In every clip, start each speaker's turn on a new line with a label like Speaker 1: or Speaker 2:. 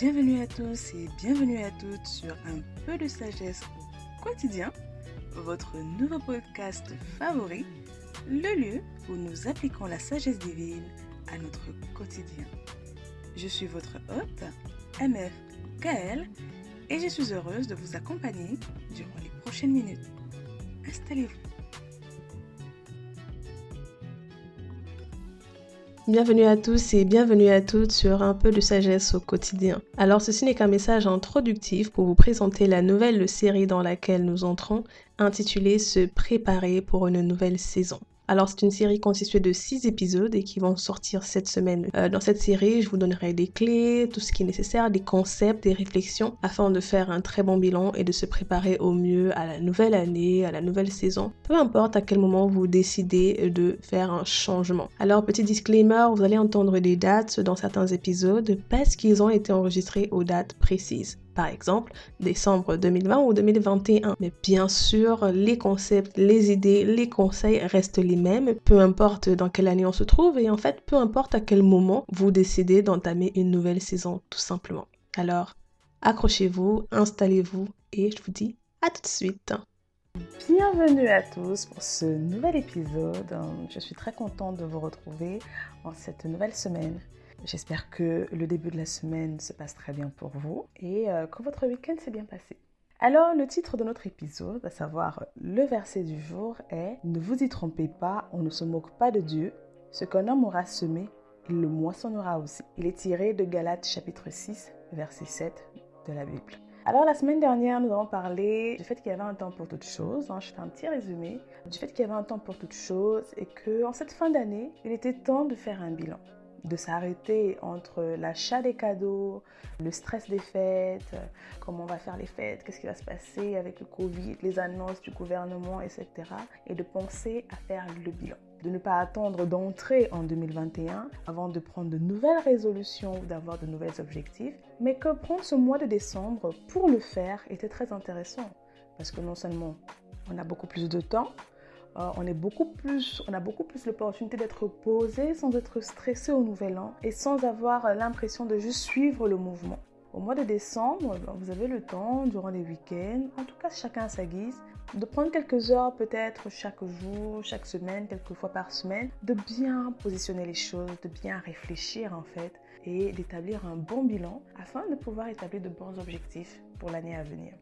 Speaker 1: Bienvenue à tous et bienvenue à toutes sur Un peu de sagesse au quotidien, votre nouveau podcast favori, le lieu où nous appliquons la sagesse divine à notre quotidien. Je suis votre hôte, MF Gaëlle, et je suis heureuse de vous accompagner durant les prochaines minutes. Installez-vous.
Speaker 2: Bienvenue à tous et bienvenue à toutes sur Un peu de sagesse au quotidien. Alors ceci n'est qu'un message introductif pour vous présenter la nouvelle série dans laquelle nous entrons, intitulée Se préparer pour une nouvelle saison. Alors c'est une série constituée de 6 épisodes et qui vont sortir cette semaine. Dans cette série, je vous donnerai des clés, tout ce qui est nécessaire, des concepts, des réflexions afin de faire un très bon bilan et de se préparer au mieux à la nouvelle année, à la nouvelle saison. Peu importe à quel moment vous décidez de faire un changement. Alors petit disclaimer, vous allez entendre des dates dans certains épisodes parce qu'ils ont été enregistrés aux dates précises. Par exemple, décembre 2020 ou 2021. Mais bien sûr, les concepts, les idées, les conseils restent les mêmes, peu importe dans quelle année on se trouve et en fait, peu importe à quel moment vous décidez d'entamer une nouvelle saison, tout simplement. Alors, accrochez-vous, installez-vous et je vous dis à tout de suite.
Speaker 1: Bienvenue à tous pour ce nouvel épisode. Je suis très contente de vous retrouver en cette nouvelle semaine. J'espère que le début de la semaine se passe très bien pour vous et que votre week-end s'est bien passé. Alors, le titre de notre épisode, à savoir le verset du jour est « Ne vous y trompez pas, on ne se moque pas de Dieu. Ce qu'un homme aura semé, il le moissonnera aussi. » Il est tiré de Galates chapitre 6, verset 7 de la Bible. Alors, la semaine dernière, nous avons parlé du fait qu'il y avait un temps pour toutes choses. Je fais un petit résumé. Du fait qu'il y avait un temps pour toutes choses et qu'en cette fin d'année, il était temps de faire un bilan. De s'arrêter entre l'achat des cadeaux, le stress des fêtes, comment on va faire les fêtes, qu'est-ce qui va se passer avec le Covid, les annonces du gouvernement, etc. Et de penser à faire le bilan. De ne pas attendre d'entrer en 2021 avant de prendre de nouvelles résolutions ou d'avoir de nouveaux objectifs, mais que prendre ce mois de décembre pour le faire était très intéressant. Parce que non seulement on a beaucoup plus de temps, on a beaucoup plus l'opportunité d'être posé sans être stressé au nouvel an et sans avoir l'impression de juste suivre le mouvement. Au mois de décembre, vous avez le temps, durant les week-ends, en tout cas chacun à sa guise, de prendre quelques heures peut-être chaque jour, chaque semaine, quelques fois par semaine, de bien positionner les choses, de bien réfléchir en fait et d'établir un bon bilan afin de pouvoir établir de bons objectifs pour l'année à venir.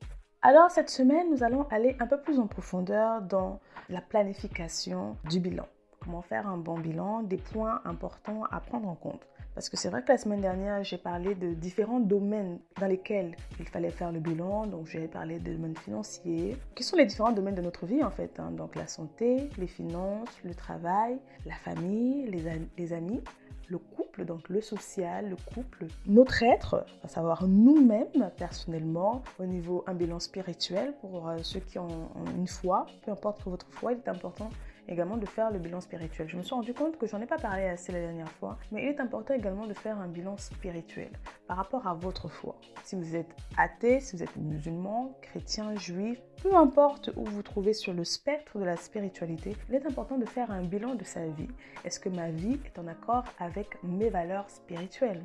Speaker 1: Alors cette semaine, nous allons aller un peu plus en profondeur dans la planification du bilan. Comment faire un bon bilan, des points importants à prendre en compte. Parce que c'est vrai que la semaine dernière, j'ai parlé de différents domaines dans lesquels il fallait faire le bilan. Donc j'ai parlé des domaines financiers, qui sont les différents domaines de notre vie en fait. Donc la santé, les finances, le travail, la famille, les amis. Le couple, donc le social, le couple, notre être, à savoir nous-mêmes personnellement, au niveau un bilan spirituel pour ceux qui ont une foi, peu importe votre foi, il est important également de faire le bilan spirituel. Je me suis rendu compte que j'en ai pas parlé assez la dernière fois, mais il est important également de faire un bilan spirituel par rapport à votre foi. Si vous êtes athée, si vous êtes musulman, chrétien, juif, peu importe où vous vous trouvez sur le spectre de la spiritualité, il est important de faire un bilan de sa vie. Est-ce que ma vie est en accord avec mes valeurs spirituelles ?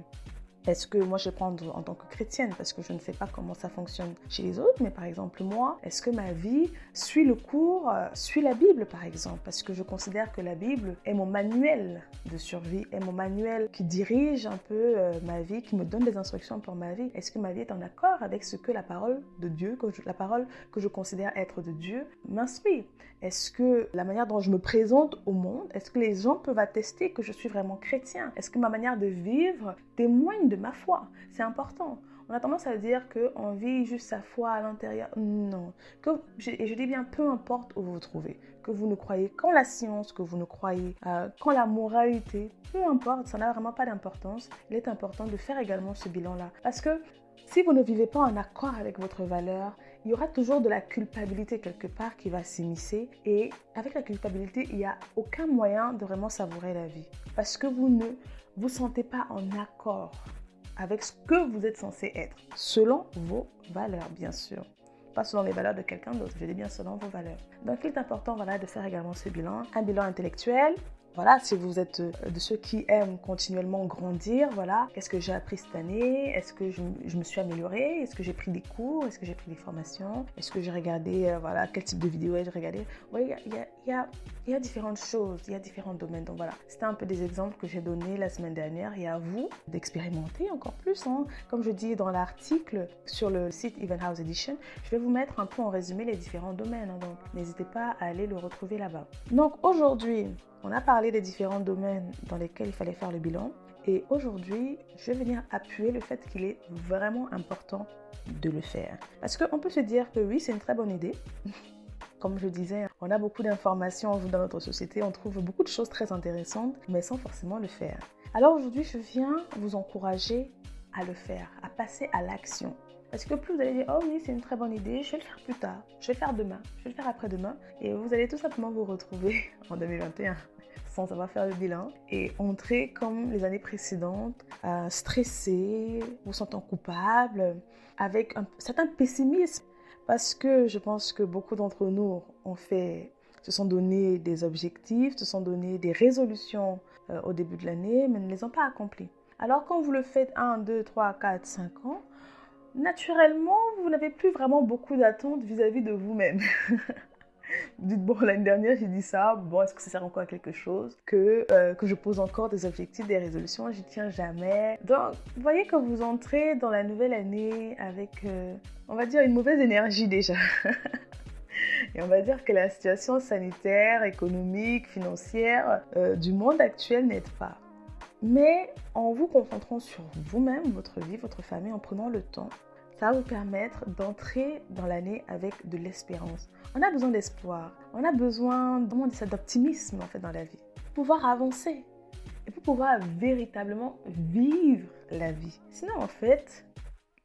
Speaker 1: Est-ce que moi je vais prendre en tant que chrétienne parce que je ne sais pas comment ça fonctionne chez les autres, mais par exemple moi, est-ce que ma vie suit le cours, suit la Bible par exemple, parce que je considère que la Bible est mon manuel de survie, est mon manuel qui dirige un peu ma vie, qui me donne des instructions pour ma vie. Est-ce que ma vie est en accord avec ce que la parole de Dieu, la parole que je considère être de Dieu m'inspire? Est-ce que la manière dont je me présente au monde, est-ce que les gens peuvent attester que je suis vraiment chrétien? Est-ce que ma manière de vivre témoigne de ma foi? C'est important. On a tendance à dire qu'on vit juste sa foi à l'intérieur. Non. Et je dis bien, peu importe où vous vous trouvez. Que vous ne croyez qu'en la science, que vous ne croyez qu'en la moralité, peu importe, ça n'a vraiment pas d'importance. Il est important de faire également ce bilan-là. Parce que si vous ne vivez pas en accord avec votre valeur, il y aura toujours de la culpabilité quelque part qui va s'immiscer. Et avec la culpabilité, il n'y a aucun moyen de vraiment savourer la vie. Parce que vous ne vous sentez pas en accord avec ce que vous êtes censé être, selon vos valeurs, bien sûr. Pas selon les valeurs de quelqu'un d'autre, je dis bien selon vos valeurs. Donc, il est important de faire également ce bilan, un bilan intellectuel, Voilà, si vous êtes de ceux qui aiment continuellement grandir, voilà, qu'est-ce que j'ai appris cette année? Est-ce que je me suis améliorée? Est-ce que j'ai pris des cours? Est-ce que j'ai pris des formations? Est-ce que j'ai regardé, voilà, quel type de vidéo j'ai regardé? Oui, il y a différentes choses, il y a différents domaines. Donc voilà, c'était un peu des exemples que j'ai donnés la semaine dernière et à vous d'expérimenter encore plus. Hein. Comme je dis dans l'article sur le site Even House Edition, je vais vous mettre un peu en résumé les différents domaines. Hein, donc n'hésitez pas à aller le retrouver là-bas. Donc aujourd'hui, on a parlé des différents domaines dans lesquels il fallait faire le bilan. Et aujourd'hui, je vais venir appuyer le fait qu'il est vraiment important de le faire. Parce qu'on peut se dire que oui, c'est une très bonne idée. Comme je disais, on a beaucoup d'informations dans notre société, on trouve beaucoup de choses très intéressantes, mais sans forcément le faire. Alors aujourd'hui, je viens vous encourager à le faire, à passer à l'action. Parce que plus vous allez dire, oh oui, c'est une très bonne idée, je vais le faire plus tard, je vais le faire demain, je vais le faire après-demain. Et vous allez tout simplement vous retrouver en 2021 sans savoir faire le bilan et entrer comme les années précédentes, stressé, vous sentant coupable, avec un certain pessimisme. Parce que je pense que beaucoup d'entre nous se sont donné des objectifs, se sont donné des résolutions au début de l'année, mais ne les ont pas accomplis. Alors quand vous le faites 1, 2, 3, 4, 5 ans, naturellement, vous n'avez plus vraiment beaucoup d'attentes vis-à-vis de vous-même. Vous dites, bon, l'année dernière, j'ai dit ça, bon, est-ce que ça sert encore à quelque chose? Que je pose encore des objectifs, des résolutions, j'y tiens jamais. Donc, vous voyez que vous entrez dans la nouvelle année avec, on va dire, une mauvaise énergie déjà. Et on va dire que la situation sanitaire, économique, financière du monde actuel n'aide pas. Mais en vous concentrant sur vous-même, votre vie, votre famille, en prenant le temps, ça va vous permettre d'entrer dans l'année avec de l'espérance. On a besoin d'espoir, on a besoin d'optimisme en fait dans la vie, pour pouvoir avancer et pour pouvoir véritablement vivre la vie. Sinon en fait,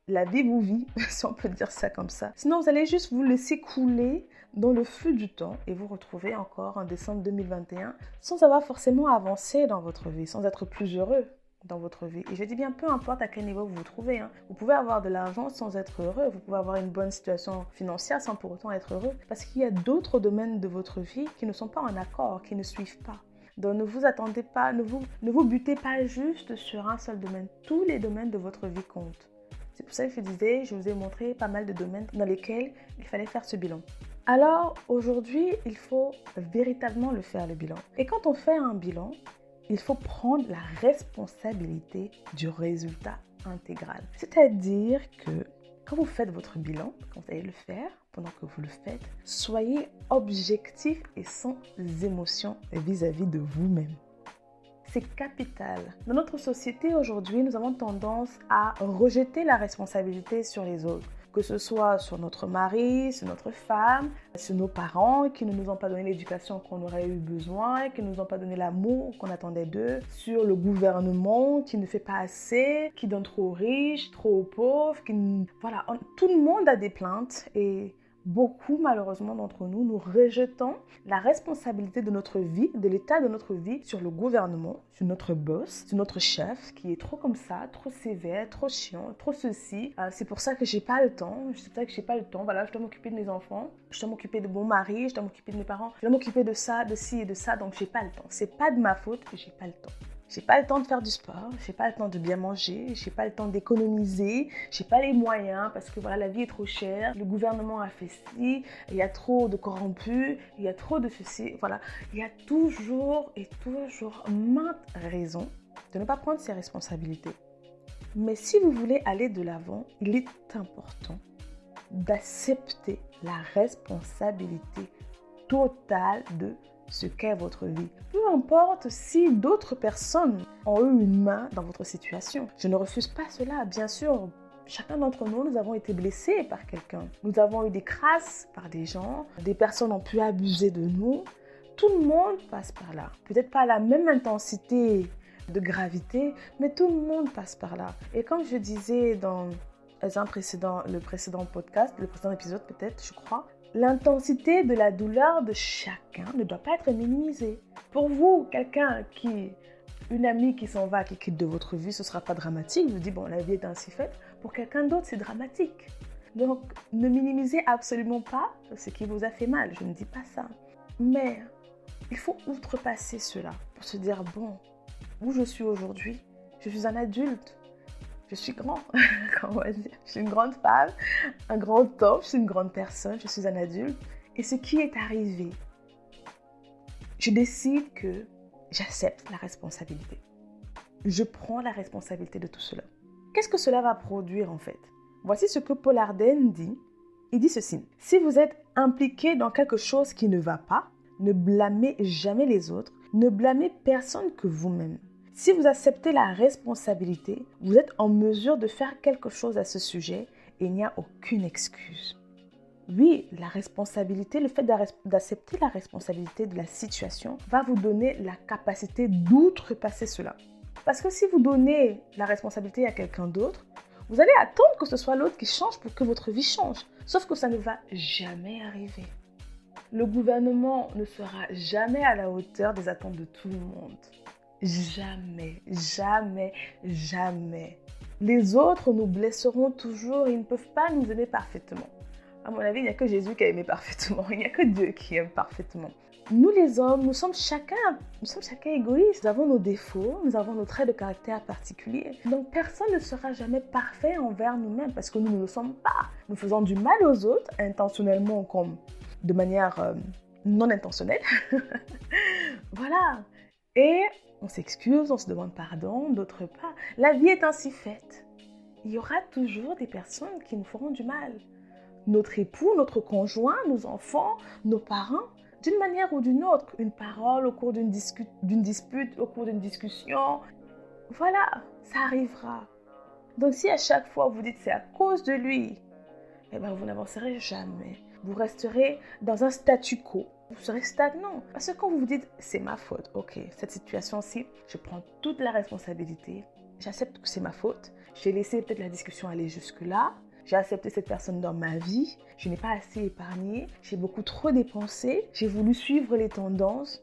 Speaker 1: la vie vous vit, si on peut dire ça comme ça. Sinon vous allez juste vous laisser couler dans le flux du temps et vous retrouver encore en décembre 2021 sans avoir forcément avancé dans votre vie, sans être plus heureux dans votre vie. Et je dis bien, peu importe à quel niveau vous vous trouvez. Hein. Vous pouvez avoir de l'argent sans être heureux. Vous pouvez avoir une bonne situation financière sans pour autant être heureux. Parce qu'il y a d'autres domaines de votre vie qui ne sont pas en accord, qui ne suivent pas. Donc ne vous attendez pas, ne vous butez pas juste sur un seul domaine. Tous les domaines de votre vie comptent. C'est pour ça que je vous ai montré pas mal de domaines dans lesquels il fallait faire ce bilan. Alors aujourd'hui, il faut véritablement le faire, le bilan. Et quand on fait un bilan, il faut prendre la responsabilité du résultat intégral. C'est-à-dire que quand vous faites votre bilan, quand vous allez le faire, pendant que vous le faites, soyez objectif et sans émotion vis-à-vis de vous-même. C'est capital. Dans notre société aujourd'hui, nous avons tendance à rejeter la responsabilité sur les autres. Que ce soit sur notre mari, sur notre femme, sur nos parents qui ne nous ont pas donné l'éducation qu'on aurait eu besoin, qui ne nous ont pas donné l'amour qu'on attendait d'eux, sur le gouvernement qui ne fait pas assez, qui donne trop aux riches, trop aux pauvres. Voilà, tout le monde a des plaintes et beaucoup, malheureusement, d'entre nous, nous rejetons la responsabilité de notre vie, de l'état de notre vie sur le gouvernement, sur notre boss, sur notre chef qui est trop comme ça, trop sévère, trop chiant, trop ceci. C'est pour ça que j'ai pas le temps. Voilà, je dois m'occuper de mes enfants, je dois m'occuper de mon mari, je dois m'occuper de mes parents, je dois m'occuper de ça, de ci et de ça, donc j'ai pas le temps. C'est pas de ma faute que j'ai pas le temps. J'ai pas le temps de faire du sport, j'ai pas le temps de bien manger, j'ai pas le temps d'économiser, j'ai pas les moyens parce que voilà, la vie est trop chère, le gouvernement a fait ci, il y a trop de corrompus, il y a trop de ceci, voilà. Il y a toujours maintes raisons de ne pas prendre ses responsabilités. Mais si vous voulez aller de l'avant, il est important d'accepter la responsabilité totale de ce qu'est votre vie. Peu importe si d'autres personnes ont eu une main dans votre situation. Je ne refuse pas cela, bien sûr. Chacun d'entre nous, nous avons été blessés par quelqu'un. Nous avons eu des crasses par des gens. Des personnes ont pu abuser de nous. Tout le monde passe par là. Peut-être pas à la même intensité de gravité, mais tout le monde passe par là. Et comme je disais dans le précédent podcast, le précédent épisode peut-être, je crois, l'intensité de la douleur de chacun ne doit pas être minimisée. Pour vous, une amie qui s'en va, qui quitte de votre vie, ce ne sera pas dramatique. Vous dites, bon, la vie est ainsi faite. Pour quelqu'un d'autre, c'est dramatique. Donc, ne minimisez absolument pas ce qui vous a fait mal. Je ne dis pas ça. Mais Il faut outrepasser cela pour se dire, bon, où je suis aujourd'hui, je suis un adulte, je suis grand, comment on va dire, je suis une grande femme, un grand homme, je suis une grande personne, je suis un adulte. Et ce qui est arrivé, je décide que j'accepte la responsabilité. Je prends la responsabilité de tout cela. Qu'est-ce que cela va produire en fait? Voici ce que Paul Arden dit. Il dit ceci. Si vous êtes impliqué dans quelque chose qui ne va pas, ne blâmez jamais les autres, ne blâmez personne que vous-même. Si vous acceptez la responsabilité, vous êtes en mesure de faire quelque chose à ce sujet et il n'y a aucune excuse. Oui, la responsabilité, le fait d'accepter la responsabilité de la situation va vous donner la capacité d'outrepasser cela. Parce que si vous donnez la responsabilité à quelqu'un d'autre, vous allez attendre que ce soit l'autre qui change pour que votre vie change. Sauf que ça ne va jamais arriver. Le gouvernement ne sera jamais à la hauteur des attentes de tout le monde. Jamais, jamais, jamais. Les autres nous blesseront toujours et ils ne peuvent pas nous aimer parfaitement. À mon avis, il n'y a que Jésus qui a aimé parfaitement. Il n'y a que Dieu qui aime parfaitement. Nous les hommes, nous sommes chacun égoïstes. Nous avons nos défauts, nous avons nos traits de caractère particuliers. Donc personne ne sera jamais parfait envers nous-mêmes parce que nous ne le sommes pas. Nous faisons du mal aux autres, intentionnellement comme de manière non intentionnelle. Voilà. Et on s'excuse, on se demande pardon, d'autres pas. La vie est ainsi faite. Il y aura toujours des personnes qui nous feront du mal. Notre époux, notre conjoint, nos enfants, nos parents, d'une manière ou d'une autre. Une parole au cours d'une dispute, au cours d'une discussion. Voilà, ça arrivera. Donc si à chaque fois vous dites c'est à cause de lui, eh bien vous n'avancerez jamais. Vous resterez dans un statu quo. Vous serez stagnant. Parce que quand vous vous dites c'est ma faute, ok, cette situation-ci, je prends toute la responsabilité. J'accepte que c'est ma faute. J'ai laissé peut-être la discussion aller jusque-là. J'ai accepté cette personne dans ma vie, je n'ai pas assez épargné, j'ai beaucoup trop dépensé, j'ai voulu suivre les tendances.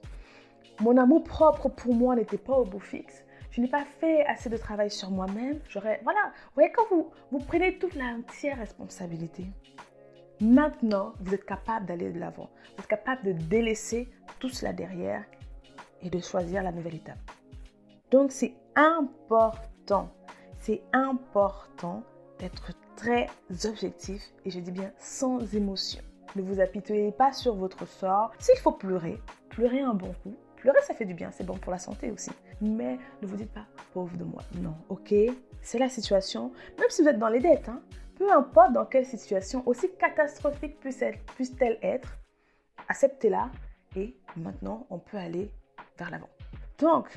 Speaker 1: Mon amour propre pour moi n'était pas au beau fixe. Je n'ai pas fait assez de travail sur moi-même. Voilà, vous voyez quand vous prenez toute l'entière responsabilité. Maintenant, vous êtes capable d'aller de l'avant. Vous êtes capable de délaisser tout cela derrière et de choisir la nouvelle étape. Donc c'est important d'être très objectif et je dis bien sans émotion. Ne vous apitoyez pas sur votre sort. S'il faut pleurer, pleurez un bon coup. Pleurer, ça fait du bien, c'est bon pour la santé aussi. Mais ne vous dites pas, pauvre de moi. Non, ok, c'est la situation. Même si vous êtes dans les dettes, peu importe dans quelle situation, aussi catastrophique puisse-t-elle être, acceptez-la et maintenant, on peut aller vers l'avant. Donc,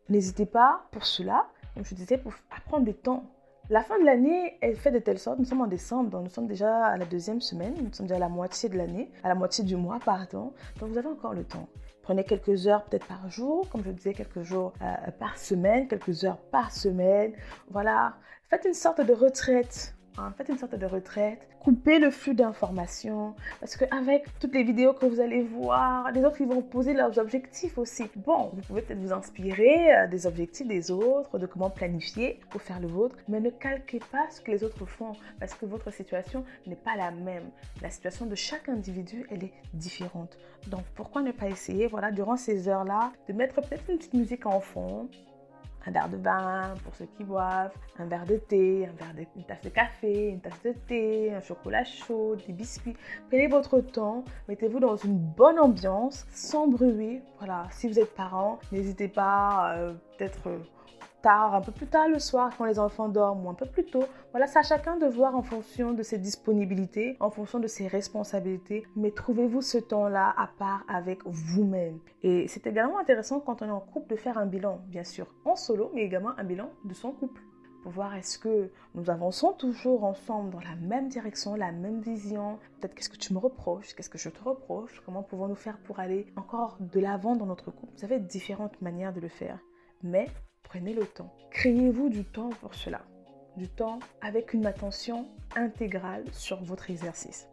Speaker 1: n'hésitez pas pour cela, comme je disais, pour prendre des temps. La fin de l'année est faite de telle sorte, nous sommes en décembre, donc nous sommes déjà à la deuxième semaine, nous sommes déjà à la moitié de l'année, à la moitié du mois, pardon. Donc vous avez encore le temps. Prenez quelques heures peut-être par jour, comme je disais, quelques jours par semaine, quelques heures par semaine. Voilà, faites une sorte de retraite. Coupez le flux d'informations parce qu'avec toutes les vidéos que vous allez voir, les autres ils vont poser leurs objectifs aussi. Bon, vous pouvez peut-être vous inspirer des objectifs des autres, de comment planifier pour faire le vôtre, mais ne calquez pas ce que les autres font parce que votre situation n'est pas la même. La situation de chaque individu, elle est différente. Donc pourquoi ne pas essayer, voilà, durant ces heures-là, de mettre peut-être une petite musique en fond, un verre de vin pour ceux qui boivent, un verre de thé, une tasse de café, une tasse de thé, un chocolat chaud, des biscuits. Prenez votre temps, mettez-vous dans une bonne ambiance, sans bruit. Voilà, si vous êtes parent, n'hésitez pas, peut-être tard, un peu plus tard le soir quand les enfants dorment ou un peu plus tôt. Voilà, c'est à chacun de voir en fonction de ses disponibilités, en fonction de ses responsabilités. Mais trouvez-vous ce temps-là à part avec vous-même. Et c'est également intéressant quand on est en couple de faire un bilan, bien sûr en solo, mais également un bilan de son couple. Pour voir est-ce que nous avançons toujours ensemble dans la même direction, la même vision. Peut-être qu'est-ce que tu me reproches, qu'est-ce que je te reproche, comment pouvons-nous faire pour aller encore de l'avant dans notre couple. Vous avez différentes manières de le faire, mais prenez le temps. Créez-vous du temps pour cela. Du temps avec une attention intégrale sur votre exercice.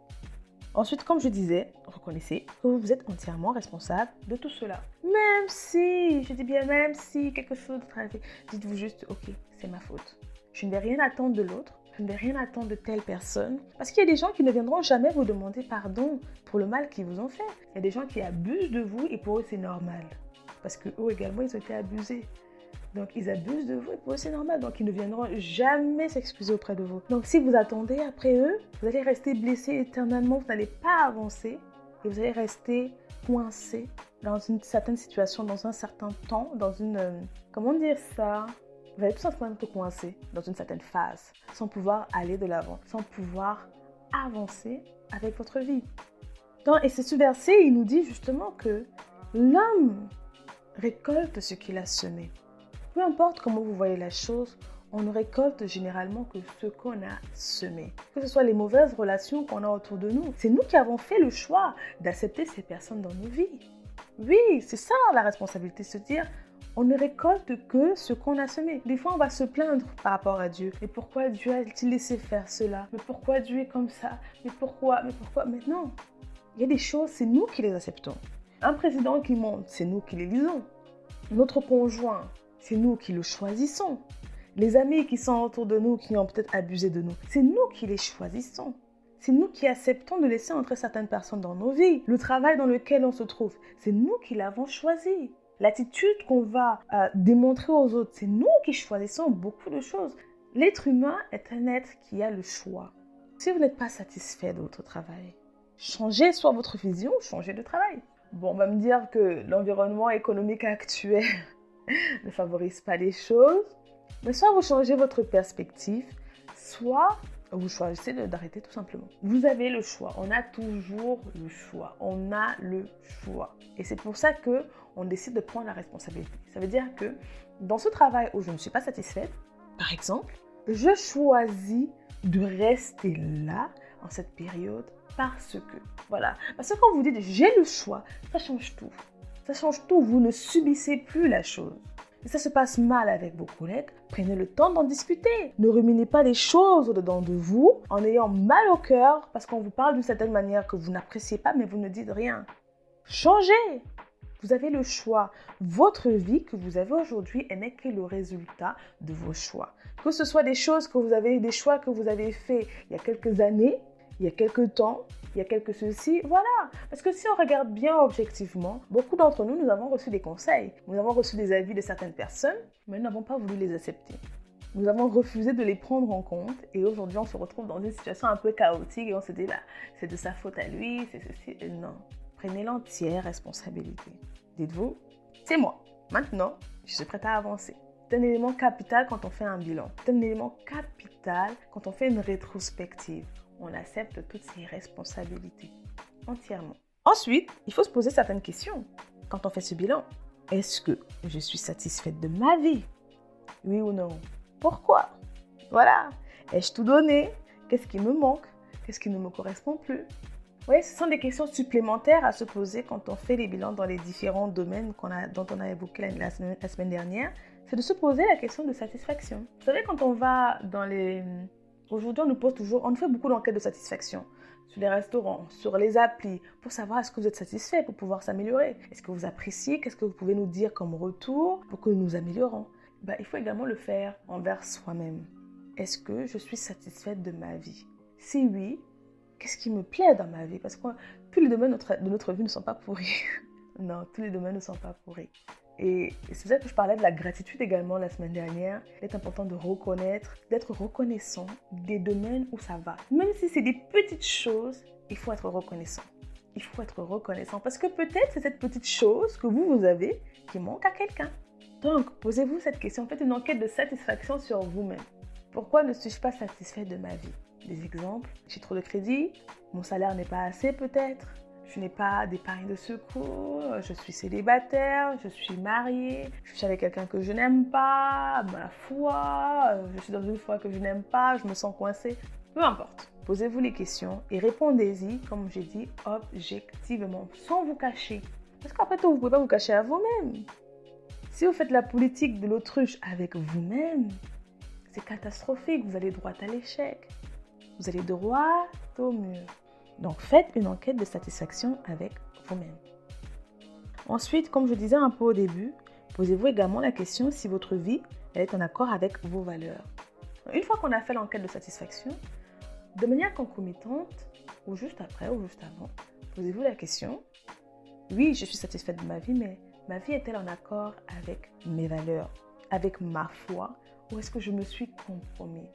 Speaker 1: Ensuite, comme je disais, reconnaissez que vous êtes entièrement responsable de tout cela. Même si, je dis bien même si quelque chose de très... Dites-vous juste, ok, c'est ma faute. Je ne vais rien attendre de l'autre Je ne vais rien attendre de telle personne. Parce qu'il y a des gens qui ne viendront jamais vous demander pardon pour le mal qu'ils vous ont fait. Il y a des gens qui abusent de vous et pour eux c'est normal. Parce qu'eux également ils ont été abusés. Donc ils abusent de vous et pour eux c'est normal. Donc ils ne viendront jamais s'excuser auprès de vous. Donc si vous attendez après eux, vous allez rester blessé éternellement. Vous n'allez pas avancer et vous allez rester coincé dans une certaine situation, dans un certain temps, dans une... comment dire ça ? Vous allez tout simplement être coincé dans une certaine phase, sans pouvoir aller de l'avant, sans pouvoir avancer avec votre vie. Et c'est ce verset, il nous dit justement que l'homme récolte ce qu'il a semé. Peu importe comment vous voyez la chose, on ne récolte généralement que ce qu'on a semé. Que ce soit les mauvaises relations qu'on a autour de nous. C'est nous qui avons fait le choix d'accepter ces personnes dans nos vies. Oui, c'est ça la responsabilité, se dire, on ne récolte que ce qu'on a semé. Des fois, on va se plaindre par rapport à Dieu. Mais pourquoi Dieu a-t-il laissé faire cela? Mais pourquoi Dieu est comme ça? Mais pourquoi? Mais non. Il y a des choses, c'est nous qui les acceptons. Un président qui monte, c'est nous qui l'élisons. Notre conjoint, c'est nous qui le choisissons. Les amis qui sont autour de nous, qui ont peut-être abusé de nous, c'est nous qui les choisissons. C'est nous qui acceptons de laisser entrer certaines personnes dans nos vies. Le travail dans lequel on se trouve, c'est nous qui l'avons choisi. L'attitude qu'on va démontrer aux autres, c'est nous qui choisissons beaucoup de choses. L'être humain est un être qui a le choix. Si vous n'êtes pas satisfait de votre travail, changez soit votre vision, changez de travail. Bon, on va me dire que l'environnement économique actuel ne favorise pas les choses, mais soit vous changez votre perspective, soit vous choisissez d'arrêter tout simplement. Vous avez le choix. On a toujours le choix. On a le choix. Et c'est pour ça qu'on décide de prendre la responsabilité. Ça veut dire que dans ce travail où je ne suis pas satisfaite, par exemple, je choisis de rester là en cette période parce que, voilà. Parce que quand vous dites j'ai le choix, ça change tout. Ça change tout. Vous ne subissez plus la chose. Si ça se passe mal avec vos collègues, prenez le temps d'en discuter. Ne ruminez pas les choses au-dedans de vous en ayant mal au cœur parce qu'on vous parle d'une certaine manière que vous n'appréciez pas mais vous ne dites rien. Changez. Vous avez le choix. Votre vie que vous avez aujourd'hui n'est que le résultat de vos choix. Que ce soit des choix que vous avez faits il y a quelques années, il y a quelques temps, il y a quelques ceci, voilà. Parce que si on regarde bien objectivement, beaucoup d'entre nous, nous avons reçu des conseils. Nous avons reçu des avis de certaines personnes, mais nous n'avons pas voulu les accepter. Nous avons refusé de les prendre en compte et aujourd'hui, on se retrouve dans une situation un peu chaotique et on se dit, bah, c'est de sa faute à lui, c'est ceci. Et non, prenez l'entière responsabilité. Dites-vous, c'est moi. Maintenant, je suis prête à avancer. C'est un élément capital quand on fait un bilan. C'est un élément capital quand on fait une rétrospective. On accepte toutes ses responsabilités entièrement. Ensuite, il faut se poser certaines questions quand on fait ce bilan. Est-ce que je suis satisfaite de ma vie? Oui ou non? Pourquoi? Voilà. Ai-je tout donné? Qu'est-ce qui me manque? Qu'est-ce qui ne me correspond plus? Vous voyez, ce sont des questions supplémentaires à se poser quand on fait les bilans dans les différents domaines dont on a évoqué la semaine dernière. C'est de se poser la question de satisfaction. Vous savez, quand on va dans les... Aujourd'hui, on fait beaucoup d'enquêtes de satisfaction sur les restaurants, sur les applis, pour savoir est-ce que vous êtes satisfait, pour pouvoir s'améliorer. Est-ce que vous appréciez? Qu'est-ce que vous pouvez nous dire comme retour pour que nous nous améliorons? Il faut également le faire envers soi-même. Est-ce que je suis satisfaite de ma vie? Si oui, qu'est-ce qui me plaît dans ma vie? Parce que tous les domaines de notre vie ne sont pas pourris. Non, tous les domaines ne sont pas pourris. Et c'est pour ça que je parlais de la gratitude également la semaine dernière. Il est important de reconnaître, d'être reconnaissant des domaines où ça va. Même si c'est des petites choses, il faut être reconnaissant. Il faut être reconnaissant parce que peut-être c'est cette petite chose que vous avez qui manque à quelqu'un. Donc, posez-vous cette question. Faites une enquête de satisfaction sur vous-même. Pourquoi ne suis-je pas satisfaite de ma vie? Des exemples. J'ai trop de crédit. Mon salaire n'est pas assez peut-être. Je n'ai pas d'épargne de secours, je suis célibataire, je suis mariée, je suis avec quelqu'un que je n'aime pas, ma foi, je suis dans une foi que je n'aime pas, je me sens coincée. Peu importe, posez-vous les questions et répondez-y, comme j'ai dit, objectivement, sans vous cacher. Parce qu'après tout, vous ne pouvez pas vous cacher à vous-même. Si vous faites la politique de l'autruche avec vous-même, c'est catastrophique, vous allez droit à l'échec. Vous allez droit au mur. Donc, faites une enquête de satisfaction avec vous-même. Ensuite, comme je disais un peu au début, posez-vous également la question si votre vie elle est en accord avec vos valeurs. Une fois qu'on a fait l'enquête de satisfaction, de manière concomitante, ou juste après, ou juste avant, posez-vous la question, oui, je suis satisfaite de ma vie, mais ma vie est-elle en accord avec mes valeurs, avec ma foi, ou est-ce que je me suis compromis?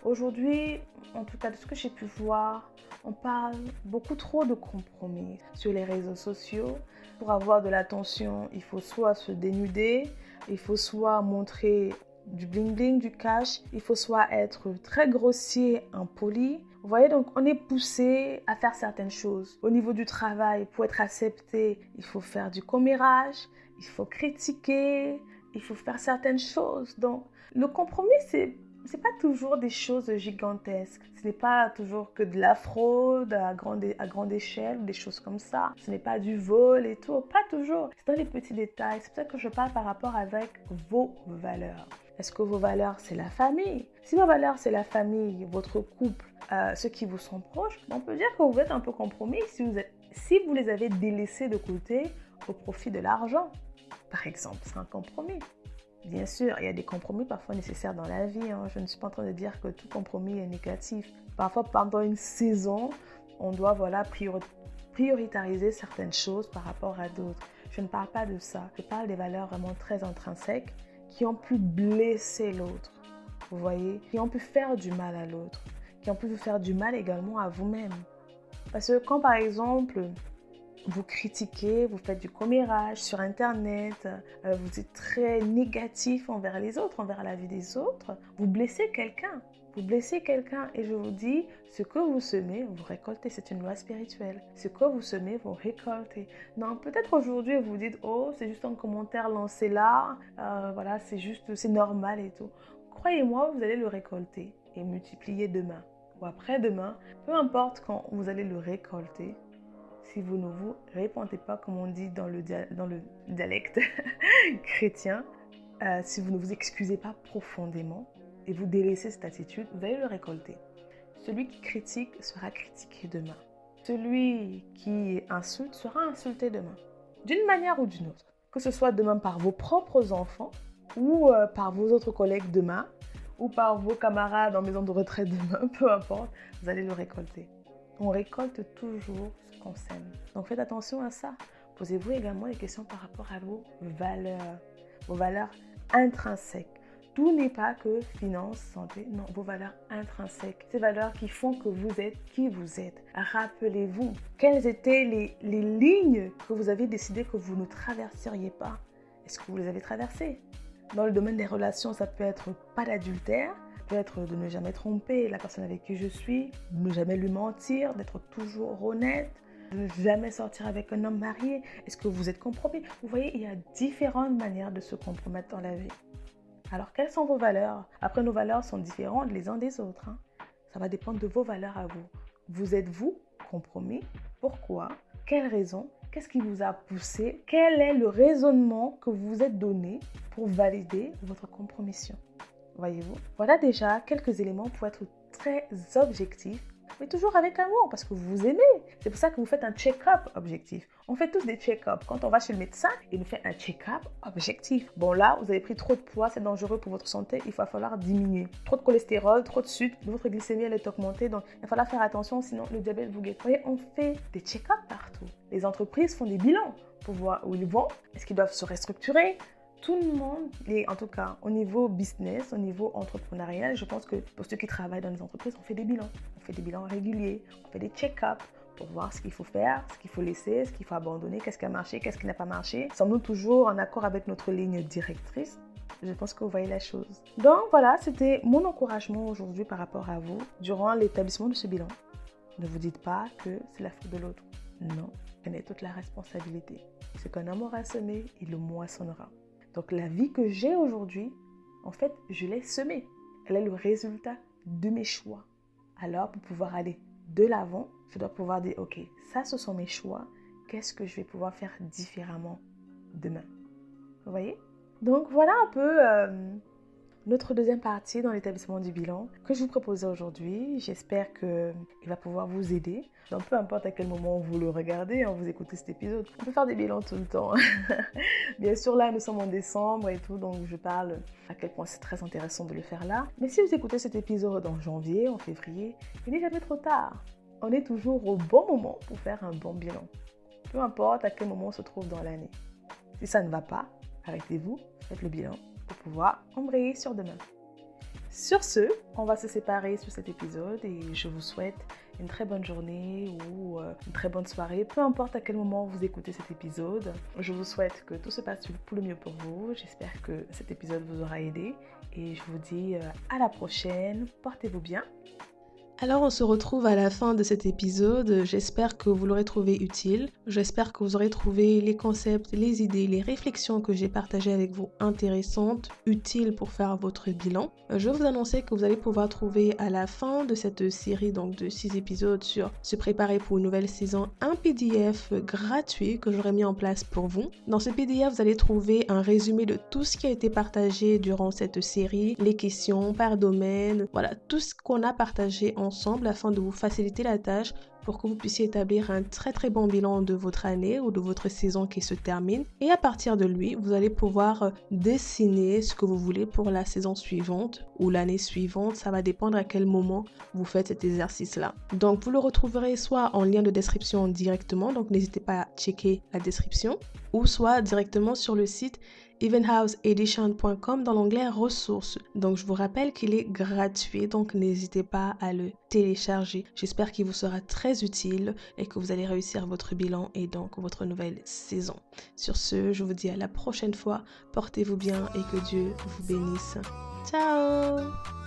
Speaker 1: Aujourd'hui, en tout cas de ce que j'ai pu voir, on parle beaucoup trop de compromis sur les réseaux sociaux. Pour avoir de l'attention, il faut soit se dénuder, il faut soit montrer du bling bling, du cash, il faut soit être très grossier, impoli. Vous voyez, donc on est poussé à faire certaines choses. Au niveau du travail, pour être accepté, il faut faire du commérage, il faut critiquer, il faut faire certaines choses. Donc le compromis, c'est pas toujours des choses gigantesques. Ce n'est pas toujours que de la fraude à grande échelle, des choses comme ça. Ce n'est pas du vol et tout. Pas toujours. C'est dans les petits détails. C'est pour ça que je parle par rapport avec vos valeurs. Est-ce que vos valeurs, c'est la famille? Si vos valeurs, c'est la famille, votre couple, ceux qui vous sont proches, on peut dire que vous êtes un peu compromis si vous les avez délaissés de côté au profit de l'argent. Par exemple, c'est un compromis. Bien sûr, il y a des compromis parfois nécessaires dans la vie. Je ne suis pas en train de dire que tout compromis est négatif. Parfois, pendant une saison, on doit prioritariser certaines choses par rapport à d'autres. Je ne parle pas de ça. Je parle des valeurs vraiment très intrinsèques qui ont pu blesser l'autre. Vous voyez, qui ont pu faire du mal à l'autre, qui ont pu vous faire du mal également à vous-même. Parce que quand, par exemple, vous critiquez, vous faites du commérage sur Internet, vous êtes très négatif envers les autres, envers la vie des autres, vous blessez quelqu'un. Vous blessez quelqu'un et je vous dis, ce que vous semez, vous récoltez. C'est une loi spirituelle. Ce que vous semez, vous récoltez. Non, peut-être aujourd'hui, vous dites, oh, c'est juste un commentaire lancé là, voilà, c'est normal et tout. Croyez-moi, vous allez le récolter et multiplier demain ou après-demain, peu importe quand vous allez le récolter. Si vous ne vous répentez pas, comme on dit dans le dialecte chrétien, si vous ne vous excusez pas profondément et vous délaissez cette attitude, vous allez le récolter. Celui qui critique sera critiqué demain. Celui qui insulte sera insulté demain, d'une manière ou d'une autre. Que ce soit demain par vos propres enfants ou par vos autres collègues demain ou par vos camarades en maison de retraite demain, peu importe, vous allez le récolter. On récolte toujours ce qu'on sème. Donc faites attention à ça. Posez-vous également des questions par rapport à vos valeurs intrinsèques. Tout n'est pas que finance, santé, non, vos valeurs intrinsèques. Ces valeurs qui font que vous êtes qui vous êtes. Rappelez-vous, quelles étaient les lignes que vous avez décidé que vous ne traverseriez pas? Est-ce que vous les avez traversées? Dans le domaine des relations, ça peut être pas d'adultère, peut-être de ne jamais tromper la personne avec qui je suis, de ne jamais lui mentir, d'être toujours honnête, de ne jamais sortir avec un homme marié. Est-ce que vous êtes compromis? Vous voyez, il y a différentes manières de se compromettre dans la vie. Alors, quelles sont vos valeurs? Après, nos valeurs sont différentes les uns des autres. Ça va dépendre de vos valeurs à vous. Vous êtes-vous compromis? Pourquoi? Quelles raisons? Qu'est-ce qui vous a poussé? Quel est le raisonnement que vous vous êtes donné pour valider votre compromission? Voyez-vous? Voilà déjà quelques éléments pour être très objectif, mais toujours avec amour parce que vous vous aimez. C'est pour ça que vous faites un check-up objectif. On fait tous des check-up. Quand on va chez le médecin, il nous fait un check-up objectif. Bon là, vous avez pris trop de poids, c'est dangereux pour votre santé, il va falloir diminuer. Trop de cholestérol, trop de sucre, votre glycémie elle est augmentée, donc il va falloir faire attention, sinon le diabète vous guette. Vous voyez, on fait des check-up partout. Les entreprises font des bilans pour voir où ils vont, est-ce qu'ils doivent se restructurer. Tout le monde, en tout cas au niveau business, au niveau entrepreneurial, je pense que pour ceux qui travaillent dans les entreprises, on fait des bilans. On fait des bilans réguliers, on fait des check-ups pour voir ce qu'il faut faire, ce qu'il faut laisser, ce qu'il faut abandonner, qu'est-ce qui a marché, qu'est-ce qui n'a pas marché. Sommes-nous toujours en accord avec notre ligne directrice? Je pense que vous voyez la chose. Donc voilà, c'était mon encouragement aujourd'hui par rapport à vous durant l'établissement de ce bilan. Ne vous dites pas que c'est la faute de l'autre. Non, prenez toute la responsabilité. Ce qu'un homme aura semé, il le moissonnera. Donc la vie que j'ai aujourd'hui, en fait, je l'ai semée. Elle est le résultat de mes choix. Alors, pour pouvoir aller de l'avant, je dois pouvoir dire, ok, ça ce sont mes choix. Qu'est-ce que je vais pouvoir faire différemment demain? Vous voyez? Donc voilà un peu notre deuxième partie dans l'établissement du bilan que je vous propose aujourd'hui. J'espère qu'il va pouvoir vous aider. Donc peu importe à quel moment vous le regardez, vous écoutez cet épisode, on peut faire des bilans tout le temps. Bien sûr, là, nous sommes en décembre et tout, donc je parle à quel point c'est très intéressant de le faire là. Mais si vous écoutez cet épisode en janvier, en février, il n'est jamais trop tard. On est toujours au bon moment pour faire un bon bilan. Peu importe à quel moment on se trouve dans l'année. Si ça ne va pas, arrêtez-vous, faites le bilan pour pouvoir embrayer sur demain. Sur ce, on va se séparer sur cet épisode et je vous souhaite une très bonne journée ou une très bonne soirée. Peu importe à quel moment vous écoutez cet épisode, je vous souhaite que tout se passe pour le mieux pour vous. J'espère que cet épisode vous aura aidé et je vous dis à la prochaine. Portez-vous bien.
Speaker 2: Alors on se retrouve à la fin de cet épisode, j'espère que vous l'aurez trouvé utile, j'espère que vous aurez trouvé les concepts, les idées, les réflexions que j'ai partagées avec vous intéressantes, utiles pour faire votre bilan. Je vais vous annoncer que vous allez pouvoir trouver à la fin de cette série donc de 6 épisodes sur se préparer pour une nouvelle saison un PDF gratuit que j'aurai mis en place pour vous. Dans ce PDF vous allez trouver un résumé de tout ce qui a été partagé durant cette série, les questions par domaine, voilà tout ce qu'on a partagé ensemble afin de vous faciliter la tâche pour que vous puissiez établir un très très bon bilan de votre année ou de votre saison qui se termine. Et à partir de lui, vous allez pouvoir dessiner ce que vous voulez pour la saison suivante ou l'année suivante. Ça va dépendre à quel moment vous faites cet exercice-là. Donc vous le retrouverez soit en lien de description directement, donc n'hésitez pas à checker la description, ou soit directement sur le site evenhouseedition.com dans l'onglet ressources. Donc je vous rappelle qu'il est gratuit, donc n'hésitez pas à le télécharger. J'espère qu'il vous sera très utile et que vous allez réussir votre bilan et donc votre nouvelle saison. Sur ce, je vous dis à la prochaine fois. Portez-vous bien et que Dieu vous bénisse. Ciao!